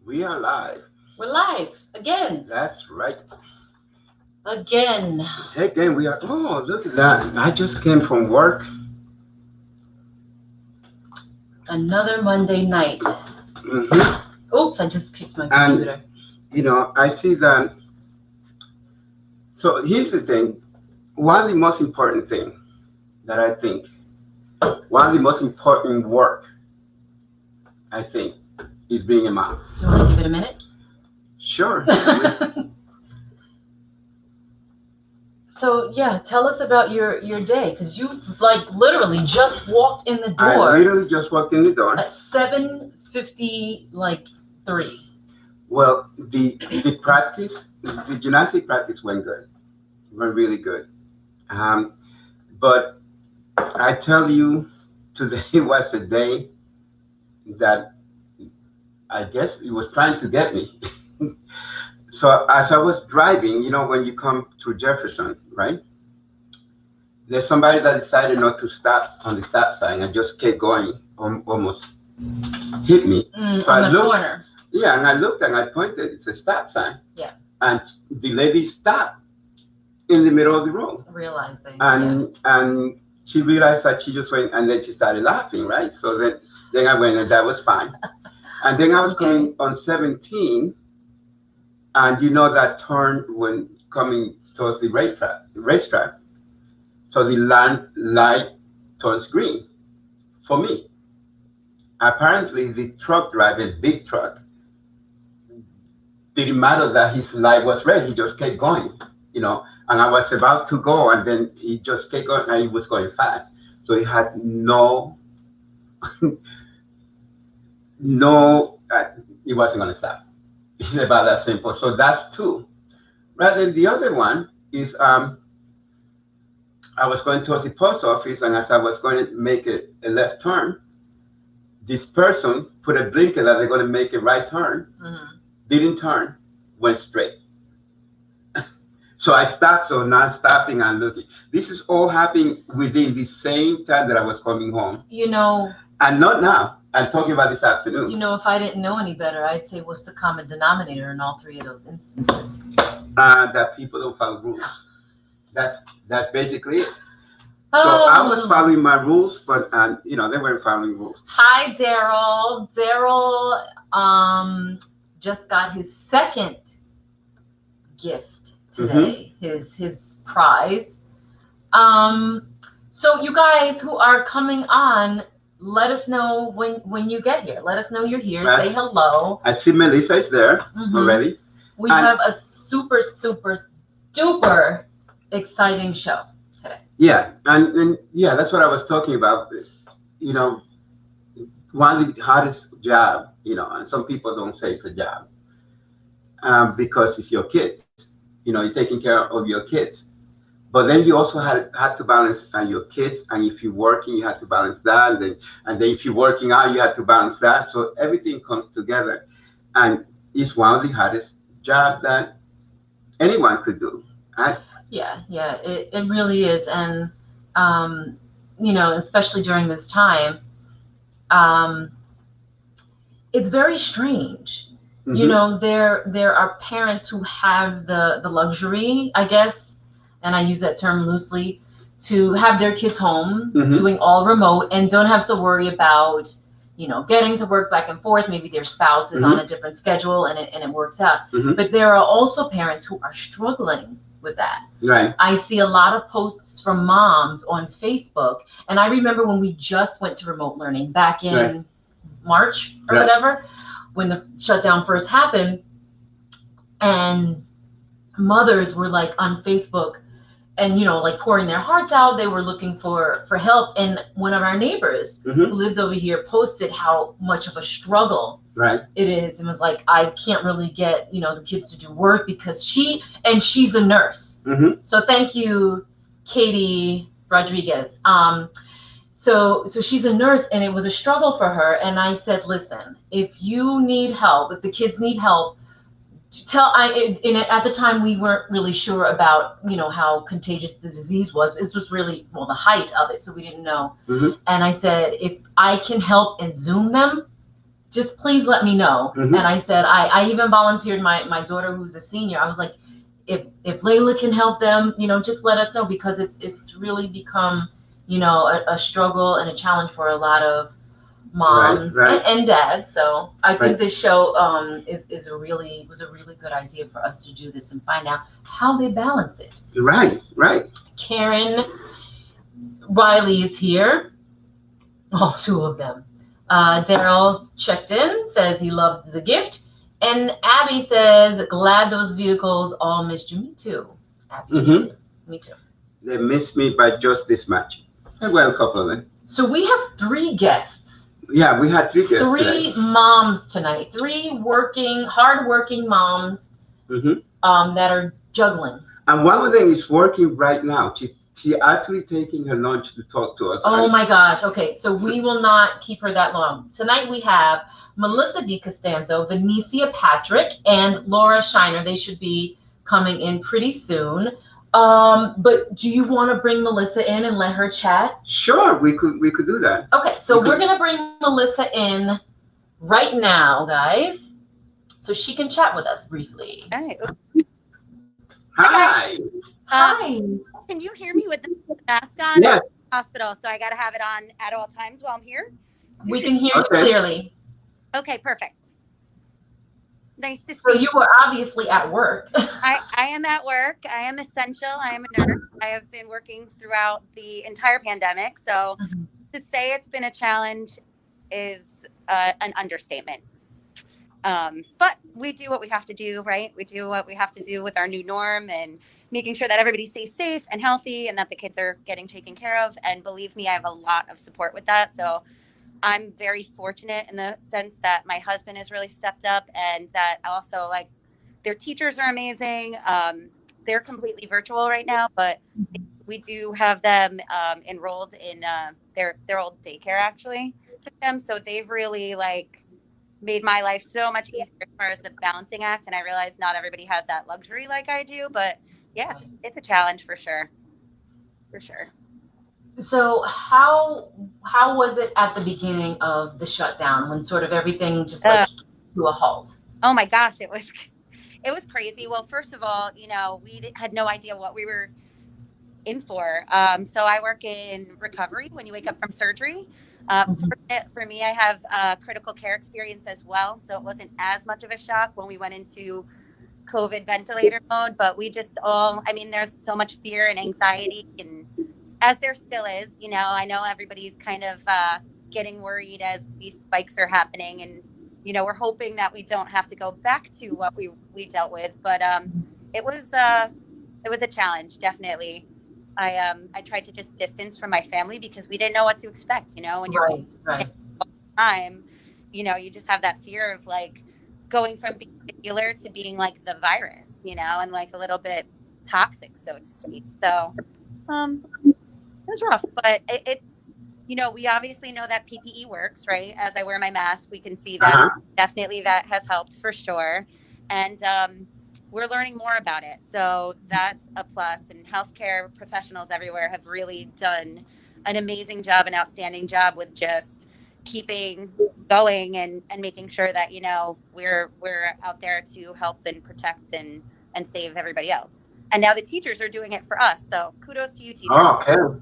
We are live. We're live again. That's right. Again. Again, we are. Oh, look at that. I just came from work. Another Monday night. Oops, I just kicked my computer. And, you know, I see that. So here's the thing. One of the most important thing that I think, one of the most important work, I think, is being a mom. Do you want to give it a minute? Sure. So yeah, tell us about your day, because you like literally just walked in the door. I literally just walked in the door at 7:50, like 3. Well, the practice, the gymnastic practice went good, went really good. But I tell you, today was a day that I guess it was trying to get me. So as I was driving, you know, when you come through Jefferson, right? There's somebody that decided not to stop on the stop sign and just kept going, almost hit me. So on the corner. Yeah, and I looked and I pointed. It's a stop sign. Yeah. And the lady stopped in the middle of the road. Realizing. And she realized that she just went, and then she started laughing, right? So then I went, and that was fine. And then I was coming on 17. And you know that turn when coming towards the racetrack. So the light turns green for me. Apparently, the truck driver, big truck, didn't matter that his light was red. He just kept going, you know. And I was about to go, and then he just kept going, and he was going fast. So he had he wasn't going to stop. It's about that simple. So that's two. Rather than the other one is I was going towards the post office, and as I was going to make a left turn, this person put a blinker that they're going to make a right turn, didn't turn, went straight. So I stopped, so now stopping and looking. This is all happening within the same time that I was coming home. You know. And not now. I'm talking about this afternoon. You know, if I didn't know any better, I'd say what's the common denominator in all 3 of those instances? That people don't follow rules. That's basically it. So I was following my rules, but you know, they weren't following rules. Hi, Daryl. Daryl just got his second gift today. His prize. So you guys who are coming on, let us know when you get here. Let us know you're here. Say hello. I see Melissa is there already. We have a super, super, duper exciting show today. Yeah, and yeah, that's what I was talking about. You know, one of the hardest job, you know, and some people don't say it's a job because it's your kids. You know, you're taking care of your kids. But then you also had to balance your kids, and if you're working, you had to balance that, and then if you're working out, you had to balance that. So everything comes together, and it's one of the hardest jobs that anyone could do. Yeah, it really is, and you know, especially during this time, it's very strange. You know, there are parents who have the luxury, I guess. And I use that term loosely, to have their kids home, doing all remote, and don't have to worry about, you know, getting to work back and forth. Maybe their spouse is on a different schedule, and it works out. But there are also parents who are struggling with that. Right. I see a lot of posts from moms on Facebook, and I remember when we just went to remote learning back in March or whatever, when the shutdown first happened, and mothers were like on Facebook, and, you know, like pouring their hearts out. They were looking for help. And one of our neighbors who lived over here posted how much of a struggle it is, and was like, I can't really get, you know, the kids to do work because she's a nurse. So thank you, Katie Rodriguez. So she's a nurse, and it was a struggle for her. And I said, listen, if you need help, if the kids need help, at the time we weren't really sure about, you know, how contagious the disease was. This was really, well, the height of it, so we didn't know. And I said, if I can help and Zoom them, just please let me know. Mm-hmm. And I said, I even volunteered my daughter who's a senior. I was like, if Layla can help them, just let us know, because it's really become, a struggle and a challenge for a lot of moms right. and dads. So I think Right. this show was a really good idea for us to do this and find out how they balance it. Right. Karen Riley is here, all two of them. Daryl checked in, says he loves the gift. And Abby says, glad those vehicles all missed you. Me too. Abby, Mm-hmm. Me too. They missed me by just this much. Well, a couple of them. So we have 3 guests. Yeah, we had 3 guests 3 today. moms tonight. 3 hard-working moms that are juggling. And one of them is working right now. She actually taking her lunch to talk to us. Oh my gosh. Okay, so we will not keep her that long. Tonight we have Melissa DiCostanzo, Vanecia Patrick, and Laura Shiner. They should be coming in pretty soon. But do you want to bring Melissa in and let her chat? Sure, we could do that. Okay, so we're going to bring Melissa in right now, guys, so she can chat with us briefly. Hi. Hi. Hi. Can you hear me with the mask on? Yes. Hospital, so I got to have it on at all times while I'm here. We can hear you clearly. Okay, perfect. Nice to see you. So you were obviously at work. I am at work. I am essential. I am a nurse. I have been working throughout the entire pandemic. So to say it's been a challenge is an understatement. But we do what we have to do, right? We do what we have to do with our new norm and making sure that everybody stays safe and healthy and that the kids are getting taken care of. And believe me, I have a lot of support with that. So I'm very fortunate in the sense that my husband has really stepped up, and that also, like, their teachers are amazing. They're completely virtual right now, but we do have them enrolled in their old daycare, actually, took them. So they've really, like, made my life so much easier as far as the balancing act. And I realize not everybody has that luxury like I do, but yeah, it's a challenge for sure. For sure. So how was it at the beginning of the shutdown, when sort of everything just like to a halt? Oh my gosh, it was crazy. Well, first of all, we had no idea what we were in for. So I work in recovery when you wake up from surgery. For me, I have critical care experience as well, so it wasn't as much of a shock when we went into COVID ventilator mode. But we just there's so much fear and anxiety, and as there still is, I know everybody's kind of getting worried as these spikes are happening, and we're hoping that we don't have to go back to what we dealt with. But it was a challenge, definitely. I tried to just distance from my family because we didn't know what to expect. When you're right. Time, you just have that fear of like going from being a healer to being like the virus, and like a little bit toxic, so to speak. So it was rough, but it's, we obviously know that PPE works, right? As I wear my mask, we can see that definitely that has helped for sure. And we're learning more about it. So that's a plus. And healthcare professionals everywhere have really done an amazing job, an outstanding job with just keeping going and making sure that, we're out there to help and protect and save everybody else. And now the teachers are doing it for us. So kudos to you, teachers. Oh, okay.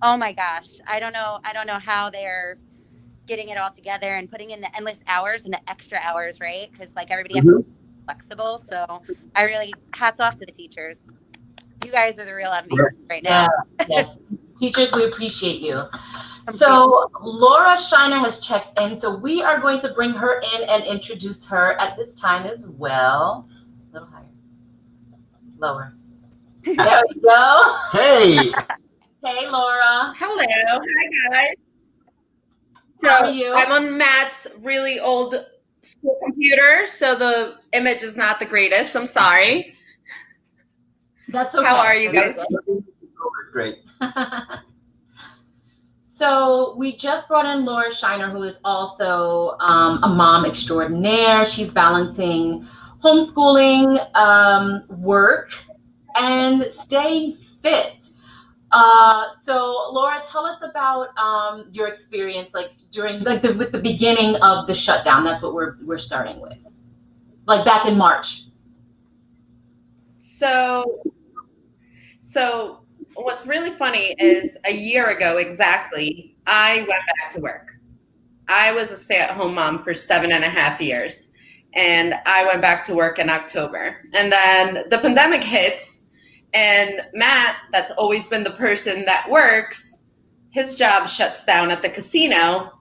Oh my gosh. I don't know how they're getting it all together and putting in the endless hours and the extra hours, right? Because like everybody has to be flexible. So I really, hats off to the teachers. You guys are the real MVPs right now. Yes. Teachers, we appreciate you. So Laura Shiner has checked in. So we are going to bring her in and introduce her at this time as well. A little higher. Lower. There we go. Hey. Hey, Laura. Hello. Hi, guys. How are you? I'm on Matt's really old school computer, so the image is not the greatest. I'm sorry. That's okay. How are you guys? Great. So we just brought in Laura Shiner, who is also a mom extraordinaire. She's balancing homeschooling, work, and staying fit. So Laura, tell us about your experience, like during with the beginning of the shutdown. That's what we're starting with, like back in March. So what's really funny is a year ago exactly, I went back to work. I was a stay-at-home mom for 7.5 years, and I went back to work in October. And then the pandemic hits, and Matt, that's always been the person that works, his job shuts down at the casino,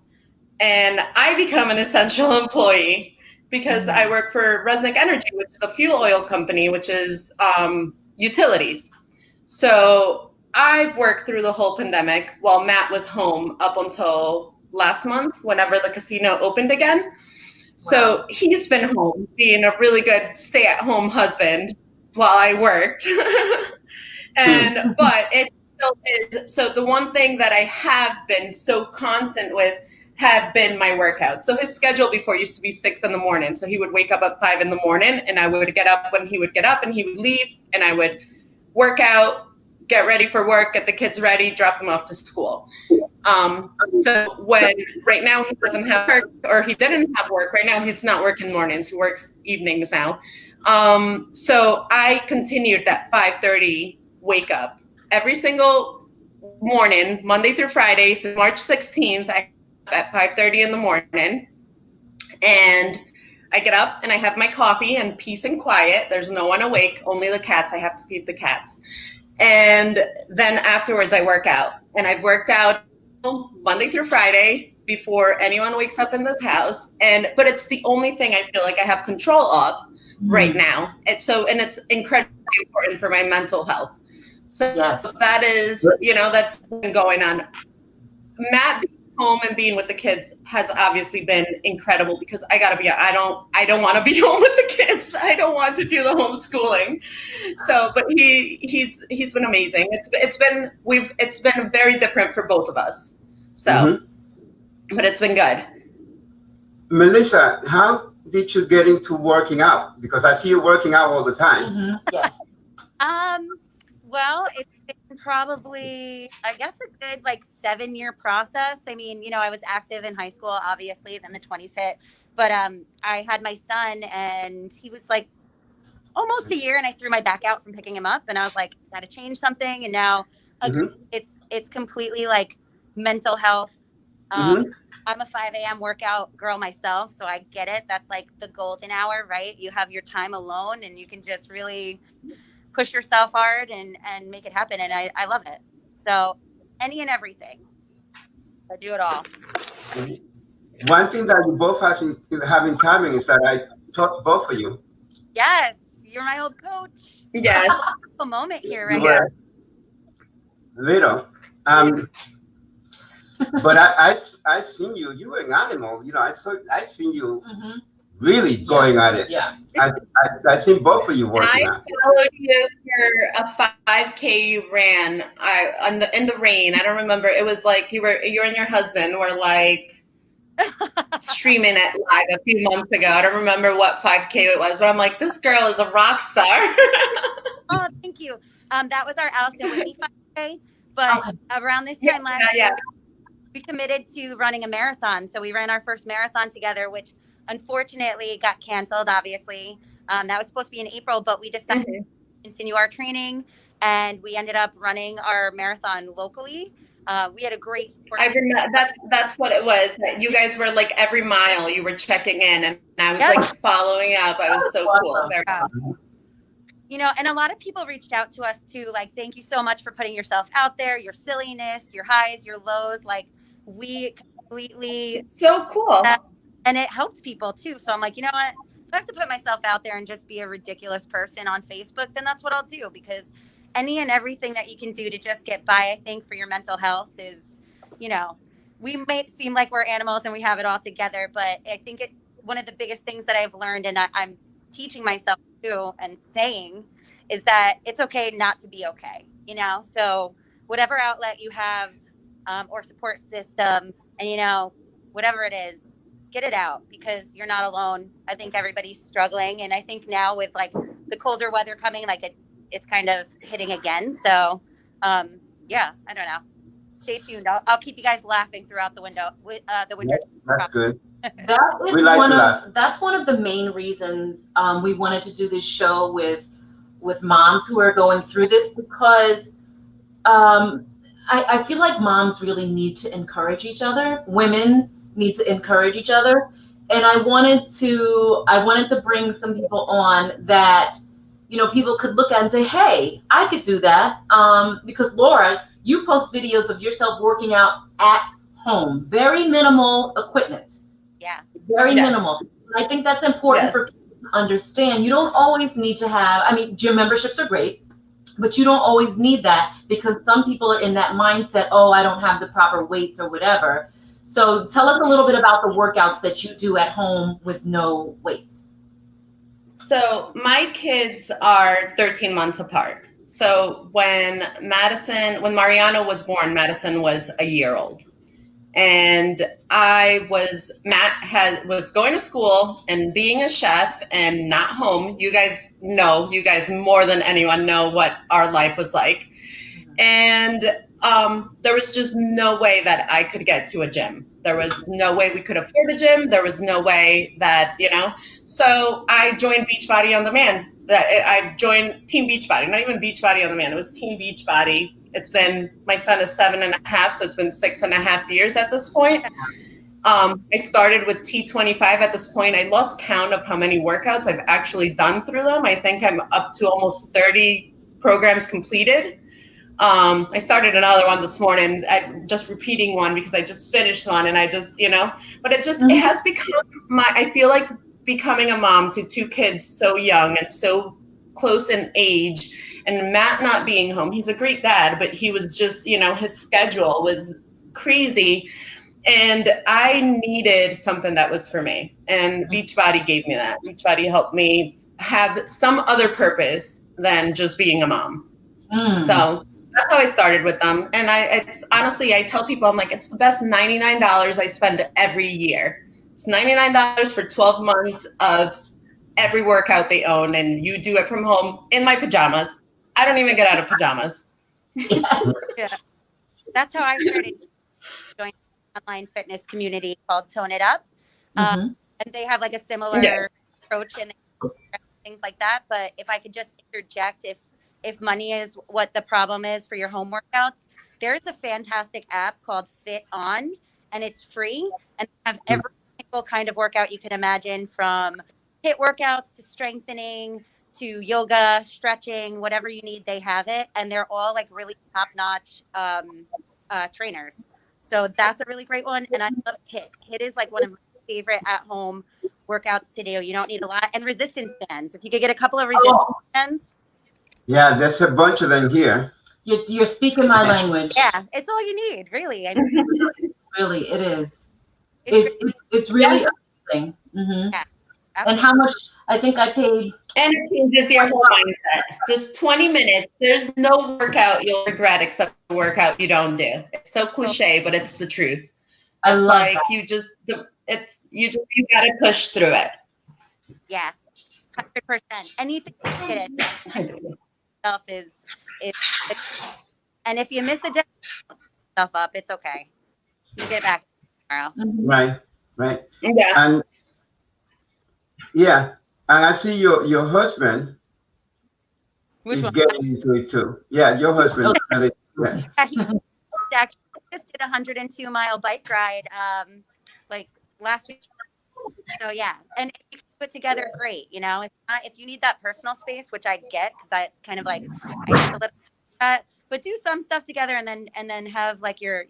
and I become an essential employee because I work for Resnick Energy, which is a fuel oil company, which is utilities. So I've worked through the whole pandemic while Matt was home up until last month, whenever the casino opened again. So he's been home being a really good stay-at-home husband while I worked. But it still is. So the one thing that I have been so constant with have been my workouts. So his schedule before used to be 6 a.m. So he would wake up at 5 a.m, and I would get up when he would get up, and he would leave, and I would work out, get ready for work, get the kids ready, drop them off to school. So when right now he doesn't have work, or he didn't have work, right now he's not working mornings, he works evenings now. So I continued that 5:30 wake up every single morning, Monday through Friday. So March 16th, I at 5:30 in the morning, and I get up and I have my coffee and peace and quiet. There's no one awake, only the cats. I have to feed the cats. And then afterwards I work out, and I've worked out Monday through Friday before anyone wakes up in this house. But it's the only thing I feel like I have control of right now. It's incredibly important for my mental health. So that is, that's been going on. Matt being home and being with the kids has obviously been incredible, because I don't want to be home with the kids. I don't want to do the homeschooling. So, but he's been amazing. It's been very different for both of us. So, but it's been good. Melissa, how did you get into working out? Because I see you working out all the time. Yes. Well, it's been probably, I guess, a good 7-year process. I mean, I was active in high school, obviously, then the 20s hit. But I had my son, and he was almost a year, and I threw my back out from picking him up, and I was like, got to change something. And now it's completely mental health. I'm a 5 a.m. workout girl myself, so I get it. That's the golden hour, right? You have your time alone, and you can just really push yourself hard and make it happen. And I love it. So any and everything, I do it all. One thing that you both have in common is that I taught both of you. Yes, you're my old coach. Yes. A moment here, right? Yeah. Little. But I seen you. You were an animal. I seen you really going at it. Yeah. I seen both of you working out. I followed you for a 5K you ran in the rain. I don't remember. It was you and your husband were streaming it live a few months ago. I don't remember what 5K it was, but I'm like, this girl is a rock star. Oh, thank you. That was our Allison Whitney 5K. But around this time last year, we committed to running a marathon. So we ran our first marathon together, which unfortunately got canceled, obviously. That was supposed to be in April, but we decided to continue our training, and we ended up running our marathon locally. We had a great sport. I remember that's what it was. You guys were every mile you were checking in, and I was following up. I was so cool. Very cool. And a lot of people reached out to us too, thank you so much for putting yourself out there, your silliness, your highs, your lows. We completely so cool. And it helped people too. So I'm like, you know what? If I have to put myself out there and just be a ridiculous person on Facebook, then that's what I'll do, because any and everything that you can do to just get by, I think, for your mental health is, we may seem like we're animals and we have it all together, but I think one of the biggest things that I've learned, and I'm teaching myself too and saying, is that it's okay not to be okay, So whatever outlet you have or support system, and, whatever it is, get it out, because you're not alone. I think everybody's struggling. And I think now with the colder weather coming, it's kind of hitting again. So yeah, I don't know. Stay tuned. I'll keep you guys laughing throughout the winter. Yeah, that's good. That's one of the main reasons we wanted to do this show with moms who are going through this, because I feel like moms really need to encourage each other. Women need to encourage each other, and I wanted to bring some people on that, you know, people could look at and say, hey, I could do that, because Laura, you post videos of yourself working out at home, very minimal equipment. Yeah. Very minimal. And I think that's important for people to understand. You don't always need to have, I mean, gym memberships are great, but you don't always need that, because some people are in that mindset, oh, I don't have the proper weights or whatever. So tell us a little bit about the workouts that you do at home with no weights. So my kids are 13 months apart. So when Mariano was born, Madison was a year old. And Matt was going to school and being a chef and not home. You guys more than anyone know what our life was like. And there was just no way that I could get to a gym. There was no way we could afford a gym. There was no way that, so I joined Beachbody On Demand. I joined Team Beachbody, not even Beachbody On Demand. It was Team Beachbody. My son is 7.5, so it's been 6.5 years at this point. I started with T25 at this point. I lost count of how many workouts I've actually done through them. I think I'm up to almost 30 programs completed. I started another one this morning. I'm just repeating one because I just finished one, and I just, but it has become I feel like becoming a mom to 2 kids so young and so close in age. And Matt not being home, he's a great dad, but he was just, his schedule was crazy. And I needed something that was for me. And Beachbody gave me that. Beachbody helped me have some other purpose than just being a mom. So that's how I started with them. And honestly, I tell people, I'm like, it's the best $99 I spend every year. It's $99 for 12 months of every workout they own. And you do it from home in my pajamas. I don't even get out of pajamas. Yeah. That's how I started joining an online fitness community called Tone It Up. And they have like a similar approach and things like that. But if I could just interject, if money is what the problem is for your home workouts, there's a fantastic app called Fit On, and it's free, and they have every single kind of workout you can imagine, from HIIT workouts to strengthening to yoga, stretching, whatever you need, they have it. And they're all like really top-notch trainers. So that's a really great one. And I love HIIT. HIIT is like one of my favorite at-home workouts to do. You don't need a lot. And resistance bands. If you could get a couple of resistance bands. Yeah, there's a bunch of them here. You're speaking my language. Yeah, it's all you need, really. I mean, really, it is. It's really amazing. Yeah. And how much? I think I paid. And it changes your whole mindset. Just 20 minutes. There's no workout you'll regret except the workout you don't do. It's so cliche, but it's the truth. I love like that. you gotta push through it. Yeah, 100%. Anything you get it stuff is, and if you miss a day, stuff up, it's okay. You get back tomorrow. Right. Yeah. And I see your husband is getting into it too. Yeah, your husband. Yeah, he just did a 102-mile bike ride like last week. So yeah, and if you put together, great. It's not, if you need that personal space, which I get, because it's kind of like I need a little that, but do some stuff together, and then have like your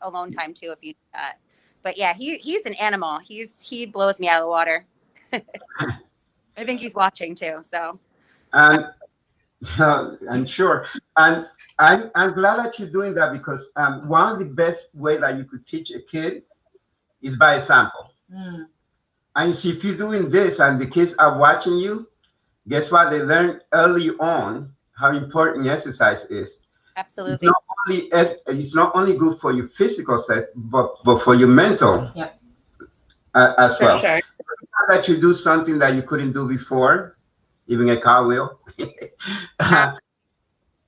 alone time too if you do that. But yeah, he's an animal. He blows me out of the water. I think he's watching too. So. I'm sure. And I'm glad that you're doing that, because one of the best way that you could teach a kid is by example. And see, if you're doing this and the kids are watching you, guess what? They learn early on how important exercise is. Absolutely. It's not only good for your physical self, but for your mental as well. Sure. That you do something that you couldn't do before, even a car wheel.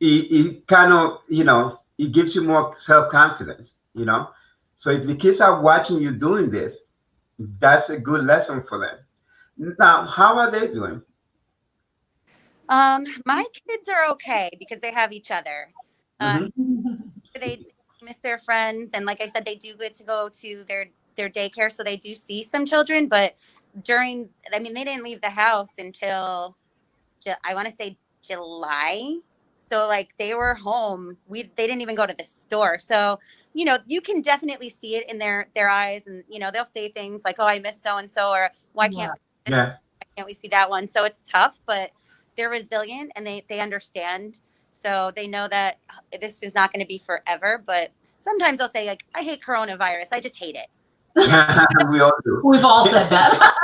It kind of, it gives you more self-confidence, you know. So if the kids are watching you doing this, that's a good lesson for them. Now, how are they doing? My kids are okay because they have each other. They miss their friends, and like I said, they do get to go to their daycare, so they do see some children. But they didn't leave the house until I want to say July. So like they were home. They didn't even go to the store. So, you know, you can definitely see it in their eyes, and you know, they'll say things like, "Oh, I miss so and so," or "Why can't why can't we see that one?" So it's tough, but they're resilient and they understand. So they know that this is not going to be forever, but sometimes they'll say like, "I hate coronavirus. I just hate it." We all do. We've all said that.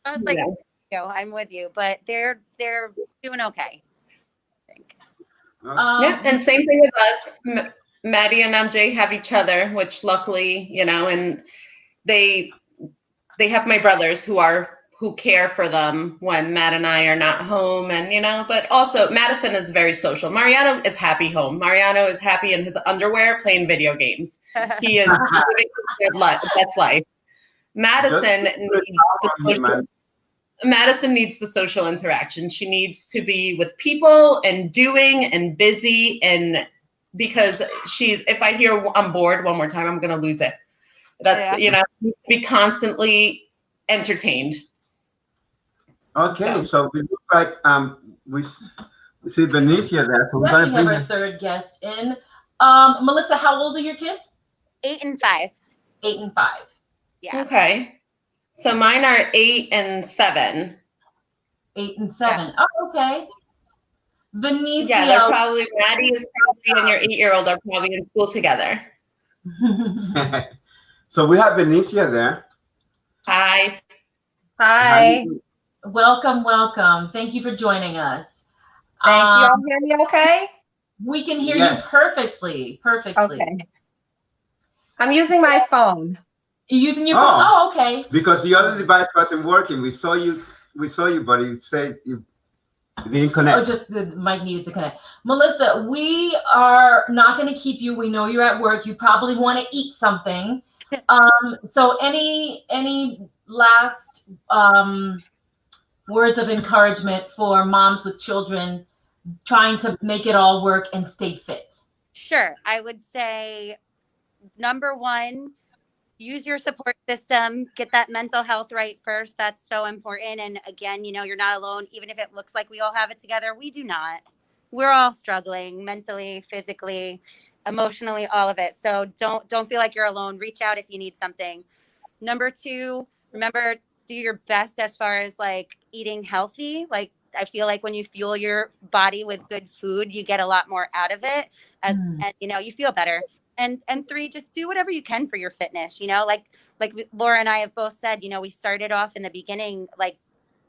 I was like, I'm with you, but they're doing okay. I think. Yeah, and same thing with us. Maddie and MJ have each other, which luckily, you know, and they have my brothers who care for them when Matt and I are not home, and you know, but also Madison is very social. Mariano is happy home. Mariano is happy in his underwear playing video games. He is living his best life. Madison needs the social interaction. She needs to be with people and doing and busy, and because if I hear I'm bored one more time, I'm gonna lose it. That's you know, be constantly entertained. Okay, so we look like we see Vanecia there. So we have our third guest in. Melissa, how old are your kids? 8 and 5. 8 and 5. Yeah. Okay. So mine are 8 and 7. 8 and 7. Yeah. Oh, okay. Vanecia. Yeah, they're probably Maddie is probably and your 8-year-old are probably in school together. So we have Vanecia there. Hi. Hi. Welcome, welcome. Thank you for joining us. Thanks. You all hear me okay? We can hear you perfectly. Okay. I'm using my phone. You're using your phone? Oh, okay. Because the other device wasn't working. We saw you, but you said you didn't connect. Oh, just the mic needed to connect. Melissa, we are not going to keep you. We know you're at work. You probably want to eat something. So any last words of encouragement for moms with children trying to make it all work and stay fit? Sure. I would say, number one, use your support system. Get that mental health right first. That's so important. And again, you know, you're not alone. Even if it looks like we all have it together, we do not. We're all struggling mentally, physically, emotionally, all of it. So don't feel like you're alone. Reach out if you need something. Number two, remember, do your best as far as like eating healthy. Like, I feel like when you fuel your body with good food, you get a lot more out of it and you know, you feel better. And 3, just do whatever you can for your fitness. You know, like Laura and I have both said, you know, we started off in the beginning, like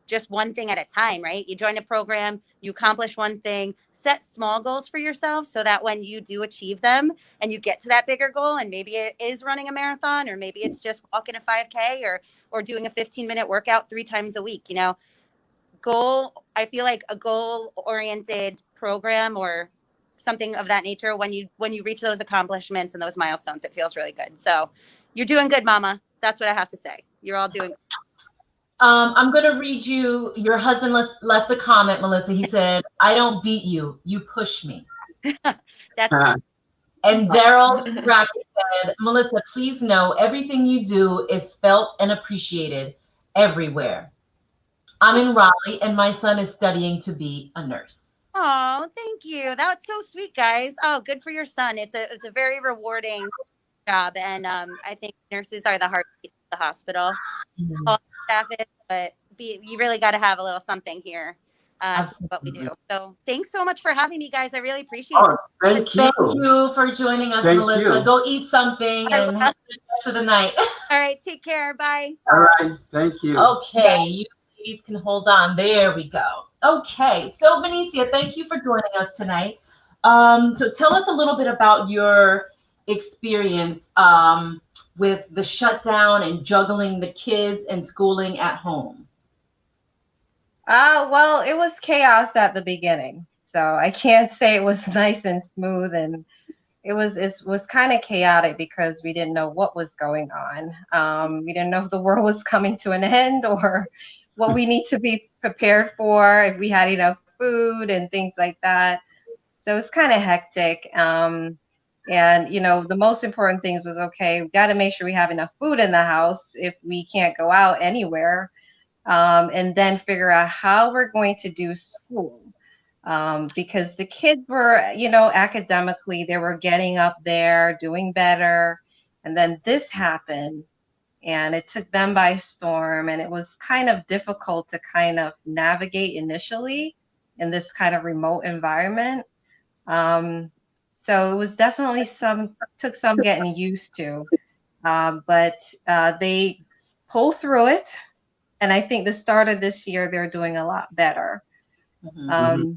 just one thing at a time, right? You join a program, you accomplish one thing, set small goals for yourself so that when you do achieve them and you get to that bigger goal, and maybe it is running a marathon, or maybe it's just walking a 5K or doing a 15-minute workout 3 times a week, you know, I feel like a goal-oriented program or something of that nature, when you reach those accomplishments and those milestones, it feels really good. So you're doing good, Mama. That's what I have to say. You're all doing good. I'm going to read you. Your husband left a comment, Melissa. He said, "I don't beat you. You push me." That's And Daryl Rabbit said, "Melissa, please know everything you do is felt and appreciated everywhere. I'm in Raleigh, and my son is studying to be a nurse." Oh, thank you. That's so sweet, guys. Oh, good for your son. It's a very rewarding job, and I think nurses are the heartbeat of the hospital. All staff is, but you really got to have a little something here. What we do. So thanks so much for having me, guys. I really appreciate it. Thank you. Thank you for joining us, Melissa. Go eat something and have the rest of the night. All right, take care. Bye. All right, thank you. Okay, you ladies can hold on. There we go. Okay, so Vanecia, thank you for joining us tonight. So tell us a little bit about your experience with the shutdown and juggling the kids and schooling at home. Well, it was chaos at the beginning, so I can't say it was nice and smooth and it was kind of chaotic because we didn't know what was going on. We didn't know if the world was coming to an end or what we need to be prepared for, if we had enough food and things like that. So it's kind of hectic. And, you know, the most important things was, okay, we got to make sure we have enough food in the house if we can't go out anywhere. And then figure out how we're going to do school. Because the kids were, you know, academically, they were getting up there, doing better. And then this happened and it took them by storm. And it was kind of difficult to kind of navigate initially in this kind of remote environment. So it was definitely took some getting used to, but they pulled through it. And I think the start of this year, they're doing a lot better. Mm-hmm.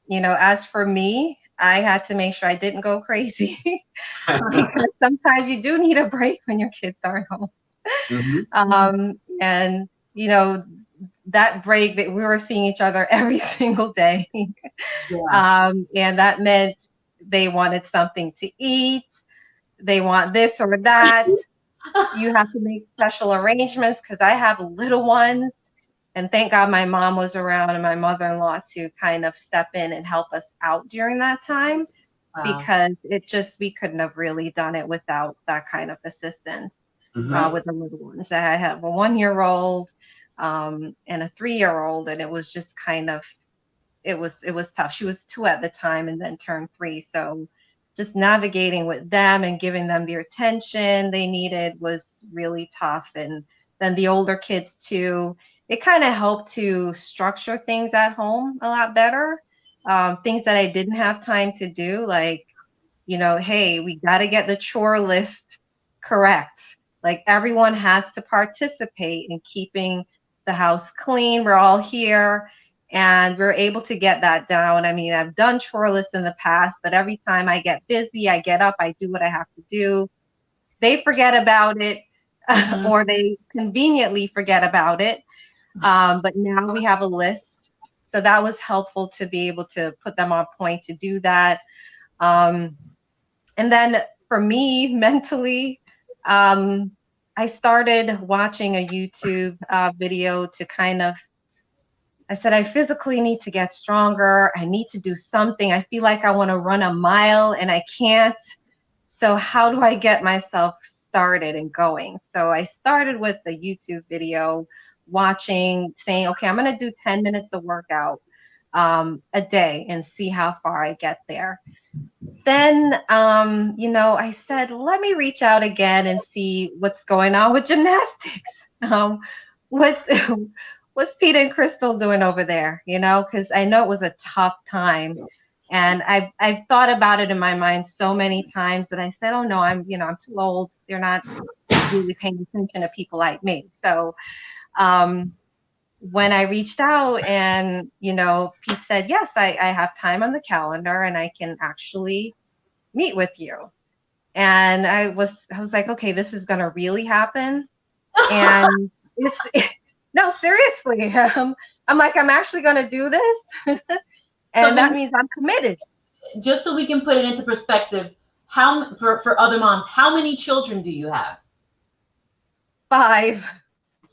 You know, as for me, I had to make sure I didn't go crazy because sometimes you do need a break when your kids aren't home. Mm-hmm. And, you know, that break that we were seeing each other every single day. And that meant they wanted something to eat. They want this or that. You have to make special arrangements because I have little ones. And thank God my mom was around and my mother-in-law to kind of step in and help us out during that time. Wow. Because we couldn't have really done it without that kind of assistance with the little ones. I have a 1-year-old and a 3-year-old, and it was just kind of, it was tough. She was 2 at the time and then turned 3. So just navigating with them and giving them the attention they needed was really tough. And then the older kids too, it kind of helped to structure things at home a lot better. Things that I didn't have time to do, like, you know, hey, we got to get the chore list correct. Like everyone has to participate in keeping the house clean. We're all here. And we're able to get that down. I mean, I've done chore lists in the past, but every time I get busy, I get up, I do what I have to do. They forget about it, or they conveniently forget about it. But now we have a list. So that was helpful to be able to put them on point to do that. And then for me, mentally, I started watching a YouTube video to kind of, I said, I physically need to get stronger. I need to do something. I feel like I want to run a mile and I can't. So how do I get myself started and going? So I started with the YouTube video, watching, saying, okay, I'm going to do 10 minutes of workout a day and see how far I get there. Then, you know, I said, let me reach out again and see what's going on with gymnastics. What's Pete and Crystal doing over there? You know, because I know it was a tough time. And I've thought about it in my mind so many times that I said, oh no, I'm too old. They're not really paying attention to people like me. So when I reached out and, you know, Pete said, yes, I have time on the calendar and I can actually meet with you. And I was like, okay, this is going to really happen. And no, seriously. I'm like, I'm actually going to do this. And that means I'm committed. Just so we can put it into perspective, for other moms, how many children do you have? 5.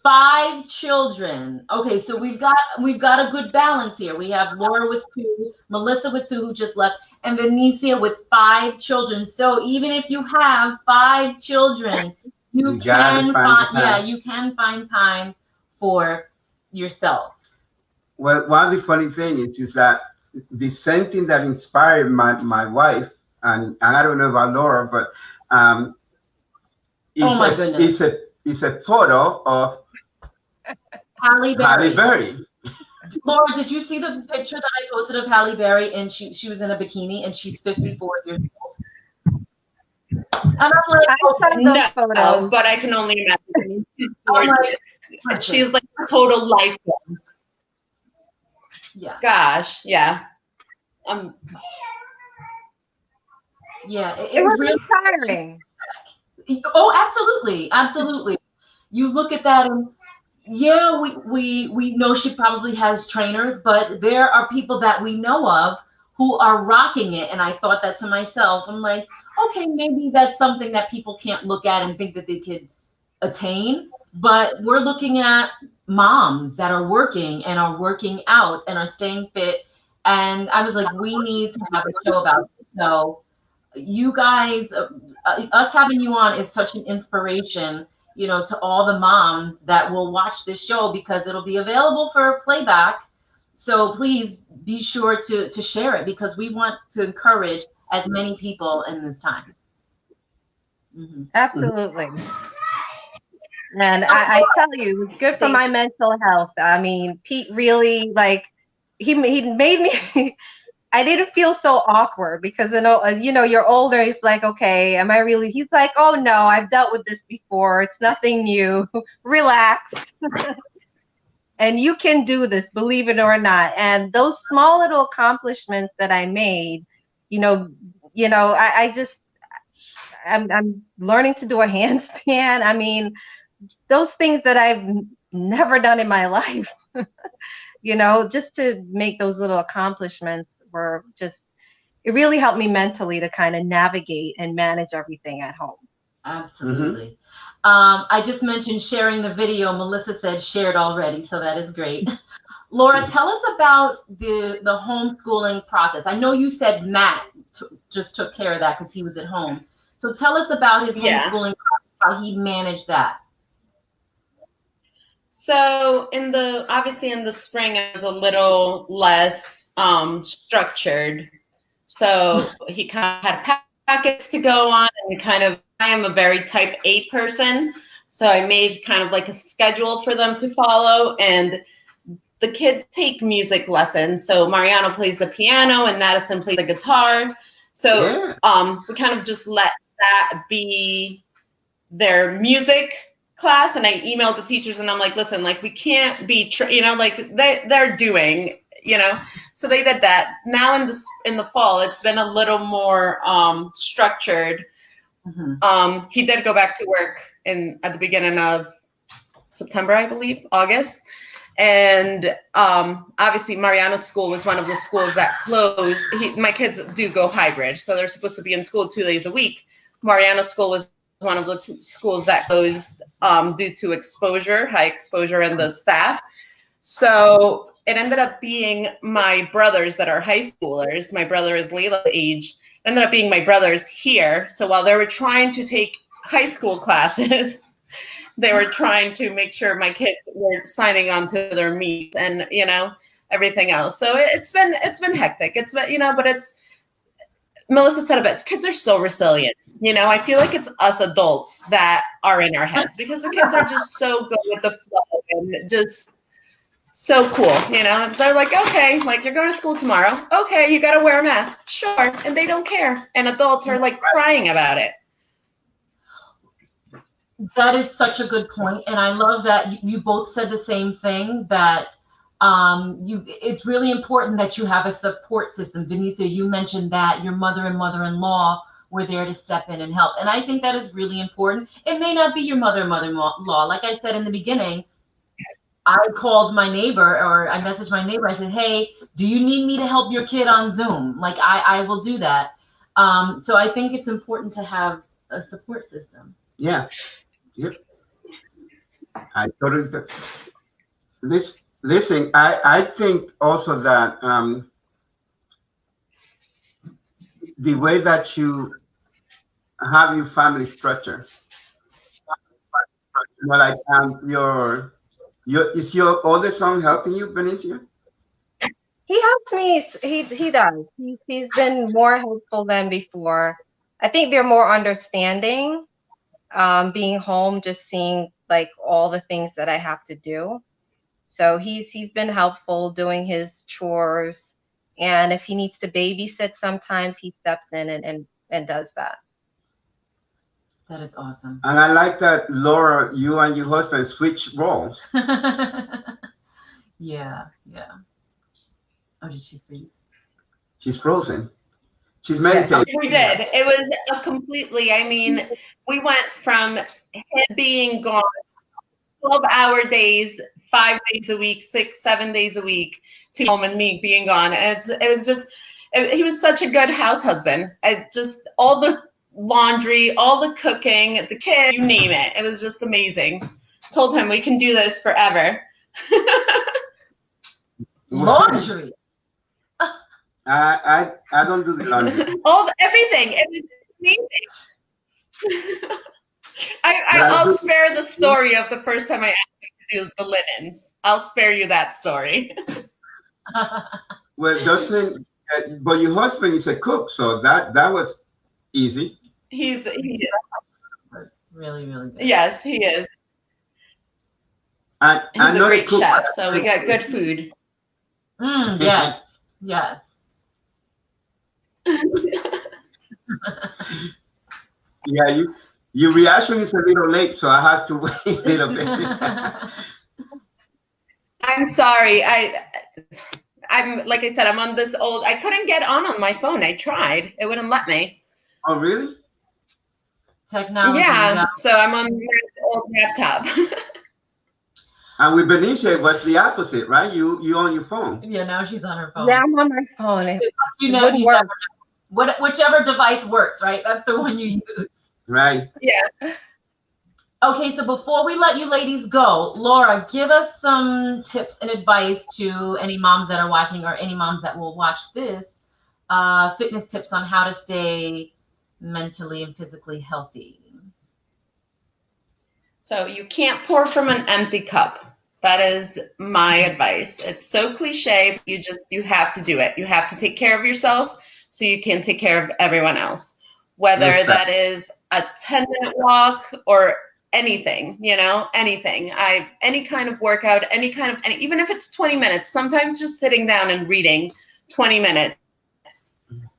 5 children. Okay, so we've got a good balance here. We have Laura with 2, Melissa with 2 who just left, and Vanecia with 5 children. So even if you have 5 children, you can find time for yourself. Well, one of the funny things is that the same thing that inspired my wife, and I don't know about Laura, but it's a photo of Halle Berry. Laura, did you see the picture that I posted of Halle Berry? And she was in a bikini and she's 54 years old. And I'm like, no, but I can only imagine. She's like a total life form. Yeah. Gosh, yeah. Yeah, it was really tiring. Oh, absolutely. You look at that and yeah, we know she probably has trainers, but there are people that we know of who are rocking it. And I thought that to myself. I'm like, okay, maybe that's something that people can't look at and think that they could attain. But we're looking at moms that are working and are working out and are staying fit. And I was like, we need to have a show about this. So you guys, us having you on is such an inspiration, you know, to all the moms that will watch this show, because it'll be available for playback. So please be sure to share it, because we want to encourage as many people in this time. Mm-hmm. Absolutely. And I tell you, it was good for my mental health. I mean, Pete really, like, he made me, I didn't feel so awkward, because, you know, you're older. He's like, okay, am I really? He's like, oh no, I've dealt with this before. It's nothing new. Relax. And you can do this, believe it or not. And those small little accomplishments that I made, I'm learning to do a handstand. I mean, those things that I've never done in my life, just to make those little accomplishments were just, it really helped me mentally to kind of navigate and manage everything at home. Absolutely. Mm-hmm. I just mentioned sharing the video. Melissa said shared already, so that is great. Laura, tell us about the homeschooling process. I know you said Matt just took care of that because he was at home. So tell us about his homeschooling process, how he managed that. So obviously in the spring, it was a little less structured. So he kind of had packets to go on, and I am a very type A person. So I made kind of like a schedule for them to follow, and the kids take music lessons. So Mariano plays the piano and Madison plays the guitar. So we kind of just let that be their music class. And I emailed the teachers and I'm like, listen, like, we can't be, like they're doing, so they did that. Now in the fall, it's been a little more structured. Mm-hmm. He did go back to work at the beginning of September, I believe, August. And obviously Mariano's school was one of the schools that closed. My kids do go hybrid, so they're supposed to be in school 2 days a week. Mariano's school was one of the schools that closed due to high exposure in the staff. So it ended up being my brothers that are high schoolers. My brother is Layla's age. It ended up being my brothers here. So while they were trying to take high school classes, they were trying to make sure my kids were signing on to their meets and, everything else. So it's been hectic. It's been, but it's, Melissa said it best. Kids are so resilient. I feel like it's us adults that are in our heads, because the kids are just so good with the flow and just so cool. They're like, okay, like, you're going to school tomorrow. Okay, you got to wear a mask. Sure. And they don't care. And adults are like crying about it. That is such a good point. And I love that you both said the same thing, that it's really important that you have a support system. Vanecia, you mentioned that your mother and mother-in-law were there to step in and help. And I think that is really important. It may not be your mother-in-law. Like I said in the beginning, I called my neighbor, or I messaged my neighbor. I said, hey, do you need me to help your kid on Zoom? Like, I will do that. So I think it's important to have a support system. Yeah. Yep. I totally. Listen, I think also that the way that you have your family structure, like is your oldest son helping you, Vanecia? He helps me. He does. He's been more helpful than before. I think they're more understanding. Being home, just seeing like all the things that I have to do. So he's been helpful doing his chores, and if he needs to babysit, sometimes he steps in and does that. That is awesome. And I like that, Laura, you and your husband switch roles. Yeah. Oh, did she freeze? She's frozen. She's meditating. We did. It was a completely, we went from him being gone 12-hour days, 5 days a week, 6, 7 days a week, to home and me being gone. And it was just, He was such a good house husband. All the laundry, all the cooking, the kids, you name it. It was just amazing. Told him we can do this forever. Laundry. I don't do the laundry. Everything. It was amazing. I'll spare the story of the first time I asked him to do the linens. I'll spare you that story. Well, but your husband is a cook, so that was easy. He's really, really good. Yes, he is. He's a great chef, so we got good food. Yes, yes. Yeah, your reaction is a little late, so I have to wait a little bit. I'm sorry. I'm like I said, I'm on this old. I couldn't get on my phone. I tried. It wouldn't let me. Oh, really? Technology. Yeah. So I'm on this old laptop. And with Vanecia, it was the opposite, right? You on your phone. Yeah, now she's on her phone. Yeah, I'm on my phone. It wouldn't work. Whichever device works, right? That's the one you use. Right. Yeah. Okay, so before we let you ladies go, Laura, give us some tips and advice to any moms that are watching or any moms that will watch this, fitness tips on how to stay mentally and physically healthy. So you can't pour from an empty cup. That is my advice. It's so cliche, but you have to do it. You have to take care of yourself so you can take care of everyone else. Whether that is a 10-minute walk or anything, anything. Any kind of workout, even if it's 20 minutes, sometimes just sitting down and reading 20 minutes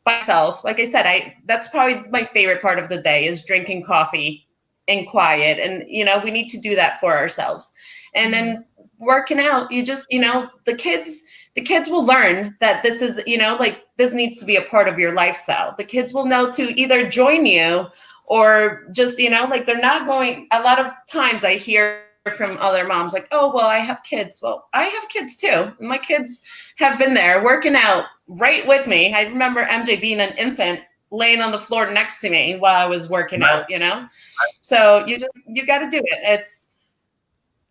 by myself. Like I said, that's probably my favorite part of the day is drinking coffee in quiet. And, we need to do that for ourselves. And then working out, the kids will learn that this is, this needs to be a part of your lifestyle. The kids will know to either join you or just, they're not going. A lot of times I hear from other moms like, oh, well, I have kids. Well, I have kids too. My kids have been there working out right with me. I remember MJ being an infant laying on the floor next to me while I was working out, So you got to do it. It's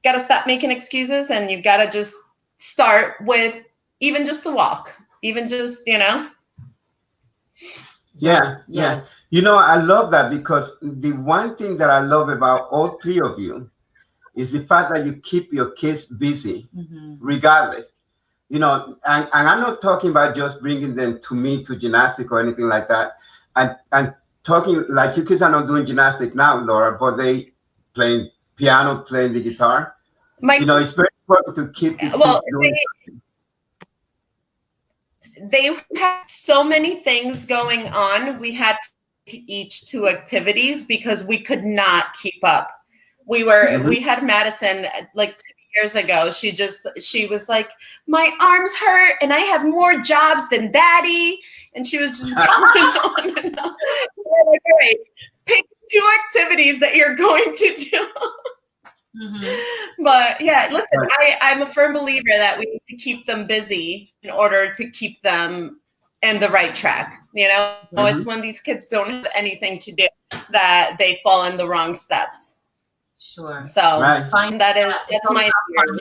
got to stop making excuses, and you got to just start with even just the walk, even just, Yeah. I love that, because the one thing that I love about all three of you is the fact that you keep your kids busy, regardless. And I'm not talking about just bringing them to gymnastics or anything like that. I'm talking like your kids are not doing gymnastics now, Laura, but they playing piano, playing the guitar. It's very important to keep the kids doing they had so many things going on. We had each 2 activities because we could not keep up. We had Madison like 2 years ago. She was like, my arms hurt and I have more jobs than Daddy. And she was just going on and on. We're like, all right, pick 2 activities that you're going to do. But yeah, listen, I'm a firm believer that we need to keep them busy in order to keep them in the right track. It's when these kids don't have anything to do that they fall in the wrong steps. Sure. So that's my theory.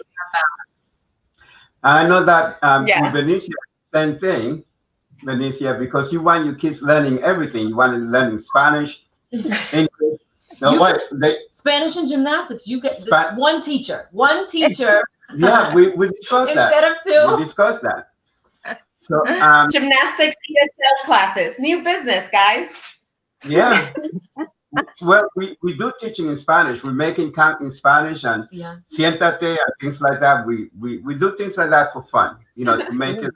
I know that with Vanecia, same thing, Vanecia, because you want your kids learning everything. You want them learning Spanish, English. Spanish and gymnastics. You get one teacher. Yeah, we discussed that. Instead of 2. We discussed that. So gymnastics ESL classes, new business, guys. Yeah. Well, we do teaching in Spanish. We're making count in Spanish and siéntate and things like that. We do things like that for fun, to make it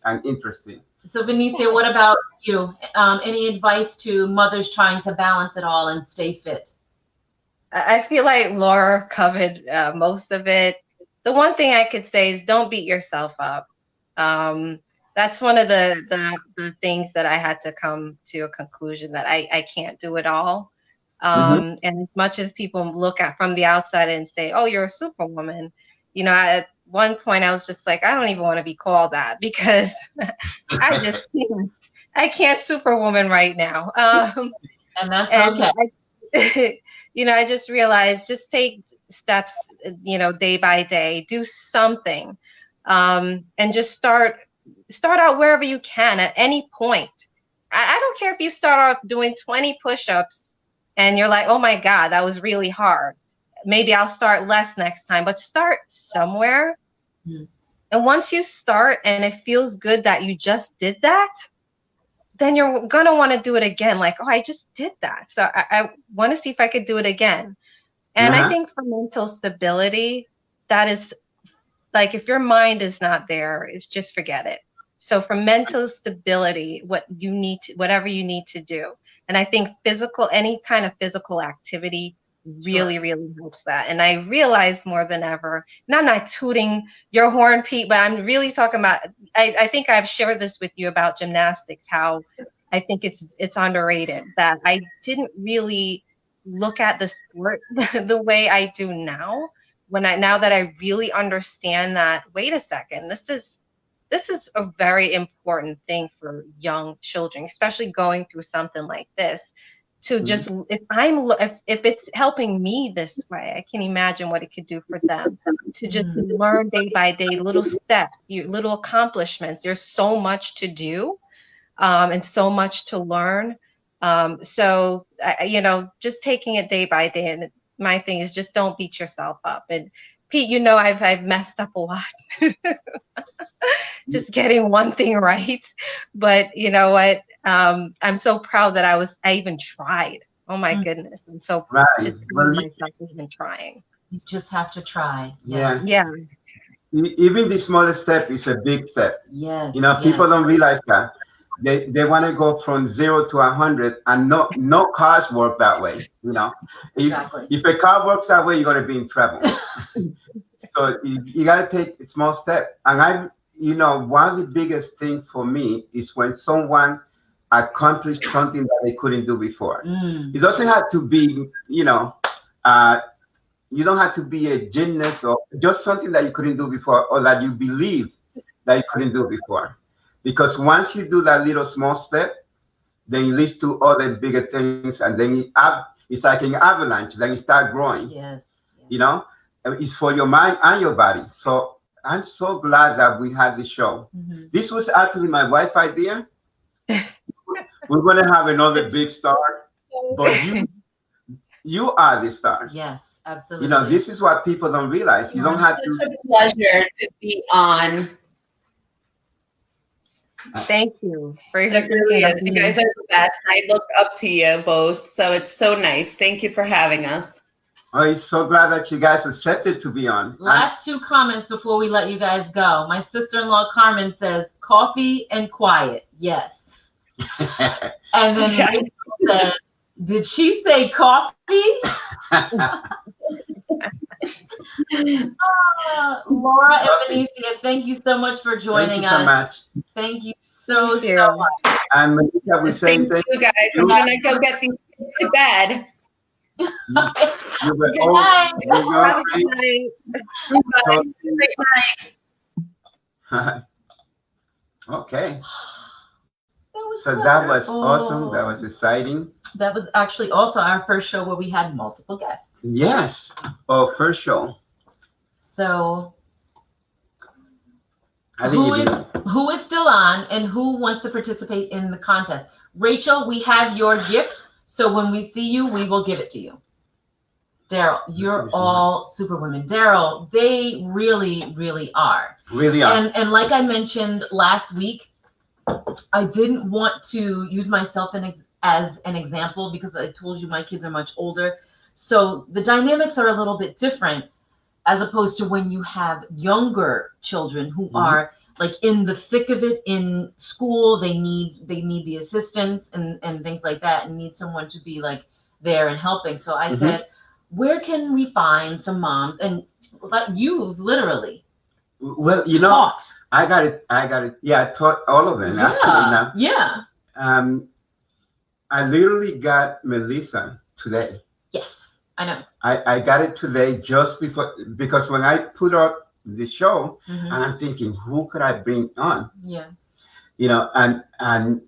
and interesting. So Vanecia, what about you? Any advice to mothers trying to balance it all and stay fit? I feel like Laura covered most of it. The one thing I could say is don't beat yourself up. That's one of the things that I had to come to a conclusion that I can't do it all. And as much as people look at from the outside and say, oh, you're a superwoman, you know, at one point I was just like, I don't even want to be called that because I can't superwoman right now. And that's okay. You know, I just realized just take steps, you know, day by day, do something, and just start out wherever you can at any point. I don't care if you start off doing 20 push-ups and you're like, oh my God, that was really hard. Maybe I'll start less next time, but start somewhere. Mm-hmm. And once you start and it feels good that you just did that, then you're going to want to do it again. Like, oh, I just did that. So I want to see if I could do it again. And I think for mental stability, that is like, if your mind is not there, it's just forget it. So for mental stability, whatever you need to do. And I think any kind of physical activity really helps that. And I realize more than ever, and I'm not tooting your horn, Pete, but I'm really talking about, I think I've shared this with you about gymnastics, how I think it's underrated, that I didn't really look at the sport the way I do now. Now that I really understand that, wait a second, this is a very important thing for young children, especially going through something like this. To just, if it's helping me this way, I can imagine what it could do for them. To just learn day by day, little steps, little accomplishments. There's so much to do, and so much to learn. So you know, just taking it day by day. And my thing is just don't beat yourself up. And Pete, you know, I've messed up a lot. Just getting one thing right. But you know what? I'm so proud that I even tried. Oh my goodness. I'm so proud just myself even trying. You just have to try. Yeah. Yeah. Even the smallest step is a big step. Yes. You know, people don't realize that. They want to go from 0 to 100, and no cars work that way. You know, if a car works that way, you're going to be in trouble. So you got to take a small step. And you know, one of the biggest things for me is when someone accomplished something that they couldn't do before. It doesn't have to be, you know, you don't have to be a gymnast or just something that you couldn't do before, or that you believe that you couldn't do before. Because once you do that little small step, then it leads to other bigger things, and then it's like an avalanche. Then you start growing. Yes. You know, it's for your mind and your body. So I'm so glad that we had this show. This was actually my wife's idea. We're going to have another big star, but you are the stars. Yes, absolutely. You know, this is what people don't realize. You don't have to. It's such a pleasure to be on. Thank you. It really is. You guys are the best. I look up to you both, so it's so nice. Thank you for having us. I'm so glad that you guys accepted to be on. Last two comments before we let you guys go. My sister-in-law Carmen says, coffee and quiet. Yes. And then said, did she say coffee? Laura and Vanecia, thank you so much for joining us. Thank you so much. Thank you so much. And Melissa, we say thank you guys. I'm gonna go get these kids to bed. Good night. Have a good night. Great night. Okay. So that was awesome. That was exciting. That was actually also our first show where we had multiple guests. Yes. Oh, first show. So who is still on and who wants to participate in the contest? Rachel, we have your gift. So when we see you, we will give it to you. Daryl, you're all superwomen. Daryl, they really, really are. Really are. And like I mentioned last week, I didn't want to use myself as an example because I told you my kids are much older. So the dynamics are a little bit different as opposed to when you have younger children who are like in the thick of it in school. They need the assistance and things like that, and need someone to be like there and helping. So I said, where can we find some moms? And you've literally taught. I got it. Yeah, I taught all of them actually now. Yeah. I literally got Melissa today. Yes. I know. I got it today just before, because when I put up the show, and I'm thinking, who could I bring on? Yeah. You know, and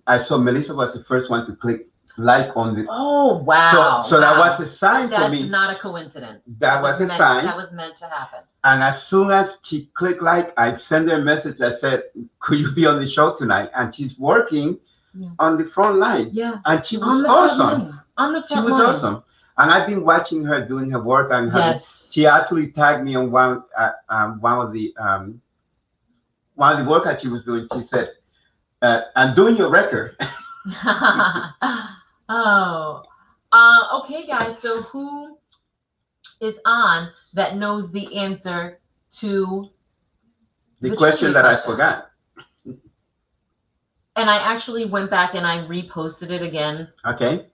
I saw Melissa was the first one to click like on the. Oh wow! So that was a sign for me. That's not a coincidence. That was a sign. That was meant to happen. And as soon as she clicked like, I sent her a message. I said, "Could you be on the show tonight?" And she's working on the front line. Yeah. And she was awesome. On the front She was awesome. And I've been watching her doing her work, and she actually tagged me on one of the work that she was doing. She said, "I'm doing your record." Okay, guys. So who is on that knows the answer to the question that I forgot? And I actually went back and I reposted it again. Okay.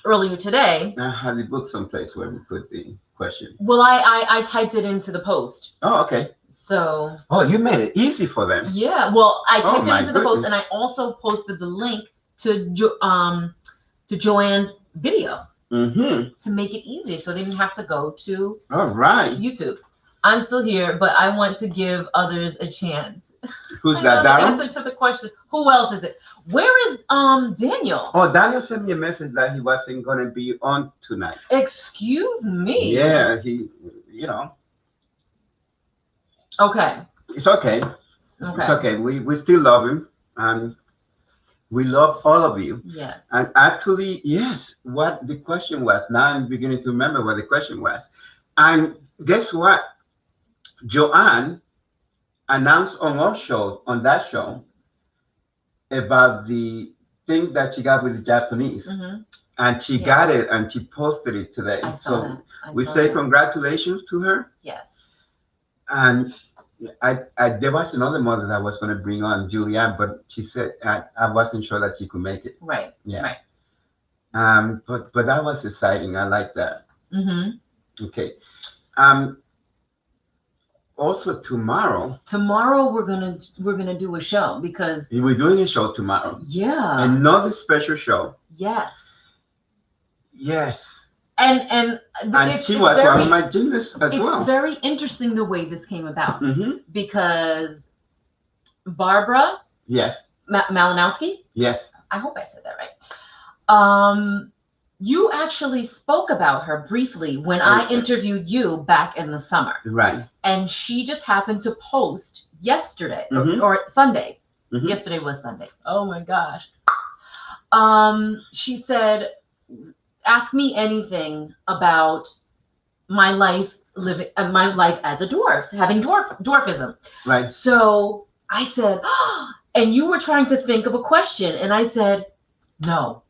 Earlier today. I had the book someplace where we put the question. Well, I typed it into the post. Oh, okay. So. Oh, you made it easy for them. Yeah. Well, I typed it into the post, and I also posted the link to Joanne's video to make it easy, so they didn't have to go to YouTube. I'm still here, but I want to give others a chance. Who's that, Daryl? The answer to the question. Who else is it? Where is Daniel? Oh, Daniel sent me a message that he wasn't going to be on tonight. Excuse me. Yeah, he, you know. Okay. It's okay. It's okay. We still love him, and we love all of you. Yes. And actually, yes, what the question was. Now I'm beginning to remember what the question was. And guess what? Joanne announced on our show, on that show, about the thing that she got with the Japanese. And she got it, and she posted it today. I saw that. We say congratulations to her. Yes. And there was another mother that I was going to bring on, Julianne, but she said I wasn't sure that she could make it. Right. Yeah. Right. But that was exciting. I like that. Okay. Also tomorrow we're gonna do a show, because we're doing a show tomorrow. Yeah. Another special show. Yes. Yes. And she was one of my gymnasts as well. It's very interesting the way this came about, because Barbara. Yes. Malinowski. Yes. I hope I said that right. You actually spoke about her briefly when I interviewed you back in the summer. Right. And she just happened to post yesterday or Sunday. Yesterday was Sunday. Oh my gosh. She said, ask me anything about my life as a dwarf, having dwarfism. Right. So I said, and you were trying to think of a question, and I said, no.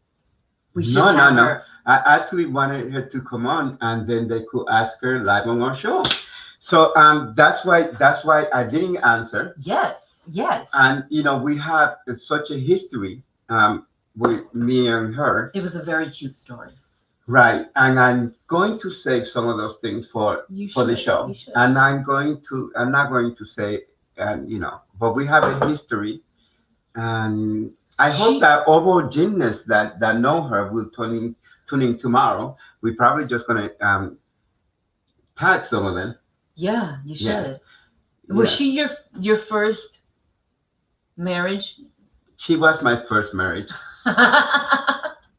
No. I actually wanted her to come on, and then they could ask her live on our show. So that's why I didn't answer. Yes. And we have such a history with me and her. It was a very cute story. Right, and I'm going to save some of those things for the show. You should. And I'm not going to say, but we have a history, and I hope that all gymnasts that know her will tune in tomorrow. We're probably just going to tag some of them. Yeah, you should. Yeah. Was she your first marriage? She was my first marriage.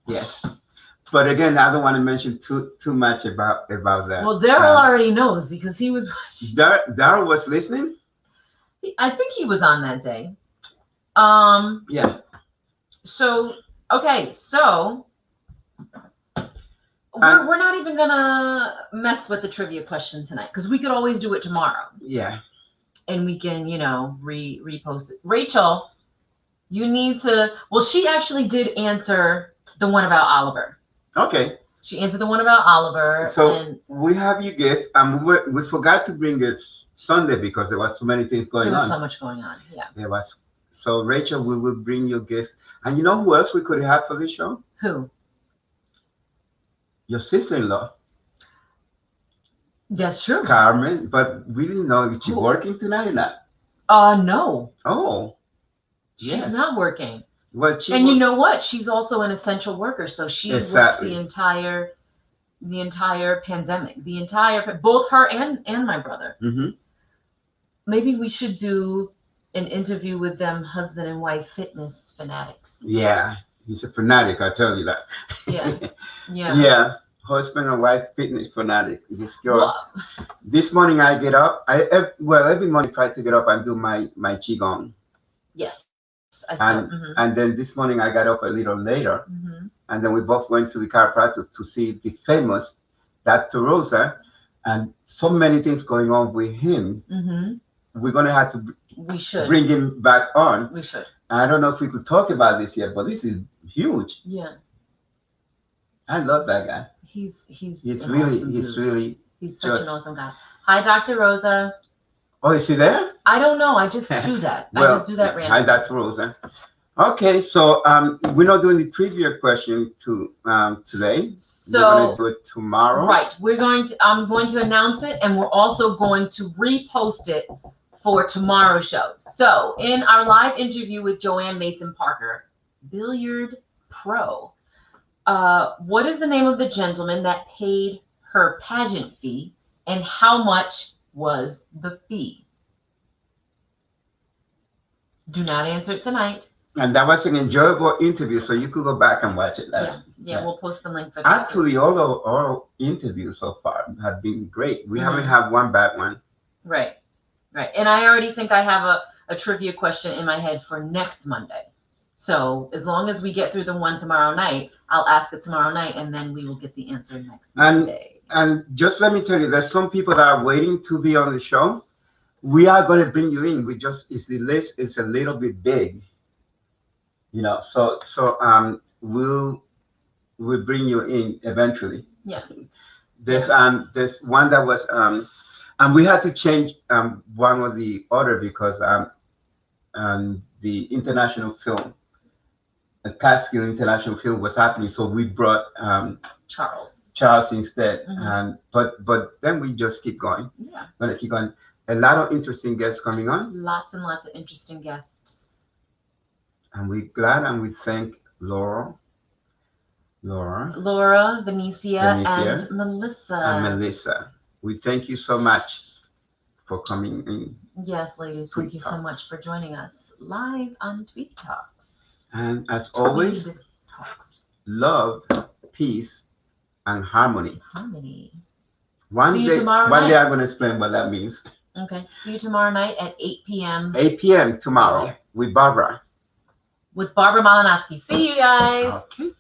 Yes. But again, I don't want to mention too much about that. Well, Daryl already knows, because he was watching. Daryl was listening? I think he was on that day. Yeah. So, okay, so we're not even gonna mess with the trivia question tonight, because we could always do it tomorrow. Yeah. And we can, repost it. Rachel, you need to. Well, she actually did answer the one about Oliver. Okay. She answered the one about Oliver. So we have your gift, and we forgot to bring it Sunday because there was so many things going on. There was so much going on. Yeah. There was. So Rachel, we will bring your gift. And you know who else we could have for this show? Who? Your sister-in-law. That's true. Carmen, but we didn't know if she's working tonight or not. No. Oh. Yes. She's not working. Well, you know what? She's also an essential worker, so she works the entire the entire pandemic, both her and my brother. Maybe we should do an interview with them, husband and wife fitness fanatics. Yeah, he's a fanatic, I tell you that. Yeah. Husband and wife fitness fanatic. This morning I get up. Every morning I try to get up and do my qigong. Yes. And then this morning I got up a little later, and then we both went to the chiropractor to see the famous Dr. Rosa, and so many things going on with him. We're gonna have to bring him back on. We should. I don't know if we could talk about this yet, but this is huge. Yeah. I love that guy. He's really such an awesome guy. Hi, Dr. Rosa. Oh, is he there? I don't know. I just do that. I just do that randomly. Hi, Dr. Rosa. Okay, so we're not doing the trivia question today. So we're going to do it tomorrow. Right. I'm going to announce it, and we're also going to repost it for tomorrow's show. So in our live interview with Joanne Mason Parker, billiard pro, what is the name of the gentleman that paid her pageant fee, and how much was the fee? Do not answer it tonight. And that was an enjoyable interview, so you could go back and watch it. Yeah, we'll post the link for that. Actually, all our interviews so far have been great. We haven't had one bad one. Right. And I already think I have a trivia question in my head for next Monday. So as long as we get through the one tomorrow night, I'll ask it tomorrow night, and then we will get the answer next Monday. And just let me tell you, there's some people that are waiting to be on the show. We are going to bring you in. The list is a little bit big, so we'll bring you in eventually. Yeah. There's one that was and we had to change one of the order because the international film, the Catskill International Film was happening, so we brought Charles instead. But then we just keep going. Yeah. Gonna keep going. A lot of interesting guests coming on. Lots and lots of interesting guests. And we're glad and we thank Laura, Vanecia, and Melissa. We thank you so much for coming in. Yes, ladies, thank you so much for joining us live on Tweet Talks. And as always, love, peace, and harmony. One day I'm going to explain what that means. Okay. See you tomorrow night at 8 p.m. 8 p.m. tomorrow with Barbara. With Barbara Malinowski. See you guys. Okay.